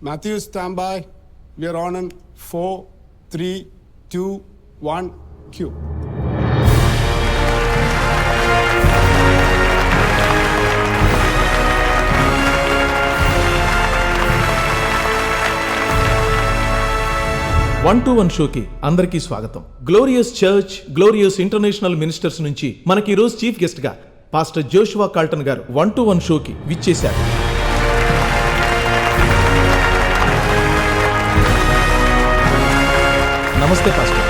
Matthew, stand by. We are on in 4, 3, 2, 1, cue. One to one షోకి అందరికీ స్వాగతం. Glorious church, glorious international ministers నుంచి మనకి ఈరోజు చీఫ్ గెస్ట్ గా పాస్టర్ జోషువా కాల్టన్ గారు 1 to 1 షోకి విచ్చేశారు. నమస్తే పాస్టర్.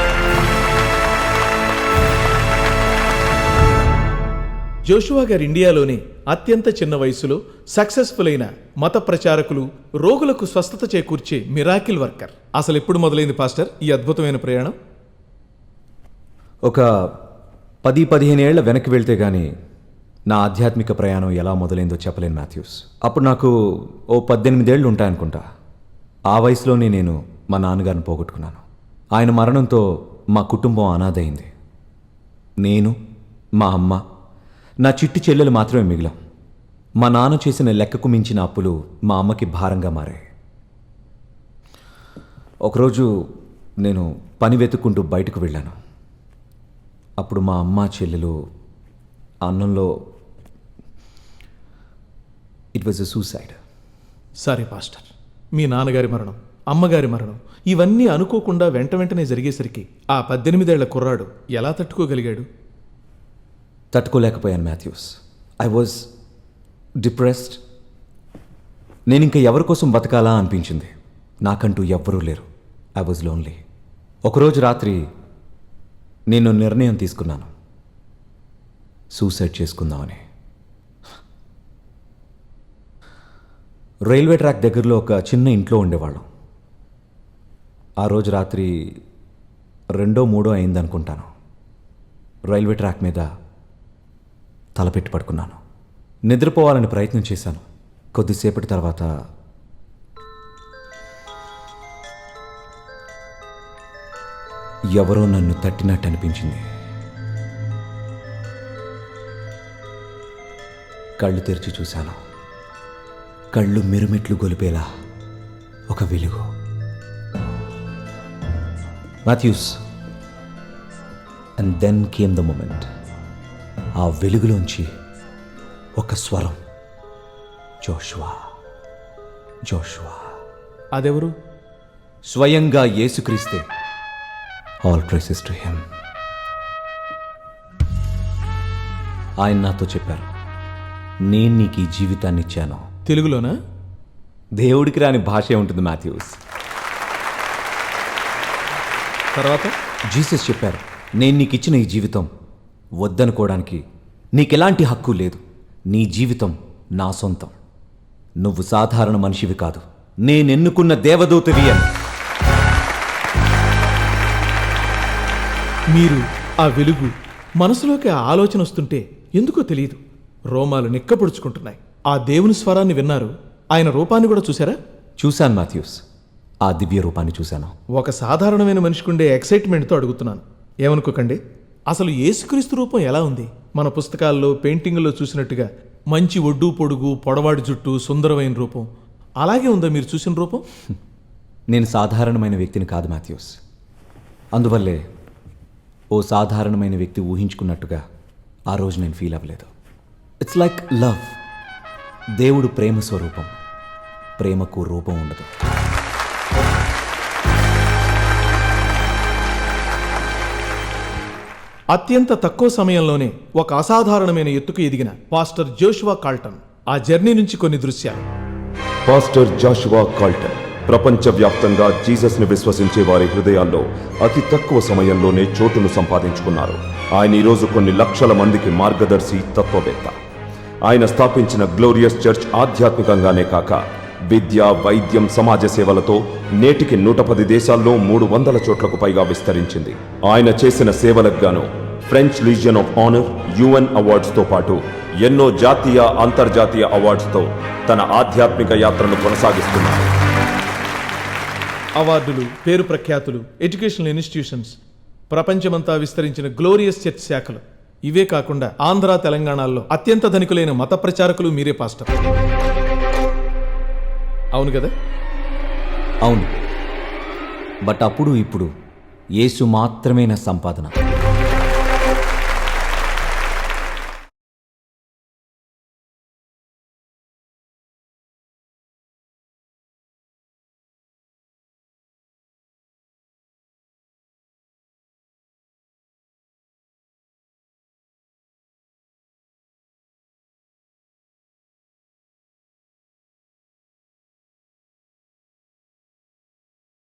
జోషువా గారు ఇండియాలోని అత్యంత చిన్న వయసులో సక్సెస్ఫుల్ అయిన మత ప్రచారకులు, రోగులకు స్వస్థత చేకూర్చే మిరాకిల్ వర్కర్. అసలు ఎప్పుడు మొదలైంది పాస్టర్ ఈ అద్భుతమైన ప్రయాణం? ఒక 10-15 ఏళ్ల వెనక్కి వెళ్తే గానీ నా ఆధ్యాత్మిక ప్రయాణం ఎలా మొదలైందో చెప్పలేను మాథ్యూస్. అప్పుడు నాకు 18 ఏళ్ళు ఉంటాయనుకుంటా. ఆ వయసులోనే నేను మా నాన్నగారిని పోగొట్టుకున్నాను. ఆయన మరణంతో మా కుటుంబం అనాథైంది. నేను, మా అమ్మ, నా చిట్టి చెల్లెలు మాత్రమే మిగిలాం. మా నాన్న చేసిన లెక్కకు మించిన అప్పులు మా అమ్మకి భారంగా మారాయి. ఒకరోజు నేను పని వెతుక్కుంటూ బయటకు వెళ్ళాను. అప్పుడు మా అమ్మ, చెల్లెలు అన్నంలో it was a suicide. Sorry pastor, మీ నాన్నగారి మరణం, అమ్మగారి మరణం ఇవన్నీ అనుకోకుండా వెంటనే జరిగేసరికి ఆ 18 ఏళ్ల కుర్రాడు ఎలా తట్టుకోగలిగాడు? తట్టుకోలేకపోయాను మాథ్యూస్. I was depressed. నేను ఇంకా ఎవరి కోసం బతకాలా అనిపించింది. నాకంటూ ఎవ్వరూ లేరు. I was lonely. ఒకరోజు రాత్రి నేను నిర్ణయం తీసుకున్నాను, సూసైడ్ చేసుకుందామని. రైల్వే ట్రాక్ దగ్గరలో ఒక చిన్న ఇంట్లో ఉండేవాళ్ళం. ఆ రోజు రాత్రి 2-3 అయిందనుకుంటాను. రైల్వే ట్రాక్ మీద తలపెట్టి పడుకున్నాను. నిద్రపోవాలని ప్రయత్నం చేశాను. కొద్దిసేపటి తర్వాత ఎవరో నన్ను తట్టినట్టు అనిపించింది. కళ్ళు తెరిచి చూశాను. కళ్ళు మిరుమిట్లు గొలిపేలా ఒక వెలుగు. Matthews, and then came the moment. ఆ వెలుగులోంచి ఒక స్వరం, జోషువా, జోషువా. అదెవరు? స్వయంగా యేసుక్రీస్తే. All praises to him. ఆయన నాతో చెప్పారు, నేను నీకు ఈ జీవితాన్ని ఇచ్చాను. తెలుగులోనా? దేవుడికి రాని భాషే ఉంటుంది మాథ్యూస్. తర్వాత జీసస్ చెప్పారు, నేను నీకు ఇచ్చిన ఈ జీవితం వద్దనుకోవడానికి నీకెలాంటి హక్కు లేదు. నీ జీవితం నా సొంతం. నువ్వు సాధారణ మనిషివి కాదు, నేనెన్నుకున్న దేవదూతవి అని. మీరు ఆ వెలుగు మనసులోకి ఆ ఆలోచన వస్తుంటే ఎందుకో తెలియదు, రోమాలు నిక్కపొడుచుకుంటున్నాయి. ఆ దేవుని స్వరాన్ని విన్నారు, ఆయన రూపాన్ని కూడా చూసారా? చూశాను మాథ్యూస్, ఆ దివ్య రూపాన్ని చూశాను. ఒక సాధారణమైన మనిషికుండే ఎక్సైట్మెంట్తో అడుగుతున్నాను, ఏమనుకోకండి. అసలు యేసుక్రీస్తు రూపం ఎలా ఉంది? మన పుస్తకాల్లో, పెయింటింగ్లో చూసినట్టుగా మంచి ఒడ్డు పొడుగు, పొడవాడి జుట్టు, సుందరమైన రూపం అలాగే ఉందా మీరు చూసిన రూపం? నేను సాధారణమైన వ్యక్తిని కాదు మాథ్యూస్. అందువల్లే ఓ సాధారణమైన వ్యక్తి ఊహించుకున్నట్టుగా ఆ రోజు నేను ఫీల్ అవ్వలేదు. It's like love. దేవుడు ప్రేమ స్వరూపం. ప్రేమకు రూపం ఉండదు. అత్యంత తక్కువ సమయంలోనే ఒక అసాధారణమైన ఎత్తుకు ఎదిగిన పాస్టర్ జోషువా కాల్టన్. ఆ జర్నీ నుంచి కొన్ని దృశ్యాలు. పాస్టర్ జాషువా కాల్టన్ ప్రపంచవ్యాప్తంగా జీసస్ని విశ్వసించే వారి హృదయాల్లో అతి తక్కువ సమయంలోనే చోటును సంపాదించుకున్నారు. ఆయన ఈరోజు కొన్ని లక్షల మందికి మార్గదర్శి, తత్వవేత్త. ఆయన స్థాపించిన గ్లోరియస్ చర్చ్ ఆధ్యాత్మికంగానే కాక విద్య, వైద్యం, సమాజ సేవలతో నేటికి 110 దేశాల్లో 300 చోట్లకు పైగా విస్తరించింది. ఆయన చేసిన సేవలకు గాను French legion of honour, UN అవార్డ్స్తో పాటు ఎన్నో జాతీయ, అంతర్జాతీయ అవార్డ్స్తో తన ఆధ్యాత్మిక యాత్రను కొనసాగిస్తున్నారు. అవార్డులు, పేరు ప్రఖ్యాతులు, ఎడ్యుకేషనల్ ఇన్స్టిట్యూషన్స్, ప్రపంచమంతా విస్తరించిన గ్లోరియస్ చర్చ్ శాఖలు, ఇవే కాకుండా ఆంధ్ర, తెలంగాణలో అత్యంత ధనికులైన మత ప్రచారకులు మీరే పాస్టర్. అవును కదా? అవును, బట్ అప్పుడు ఇప్పుడు యేసు మాత్రమే నా సంపాదన.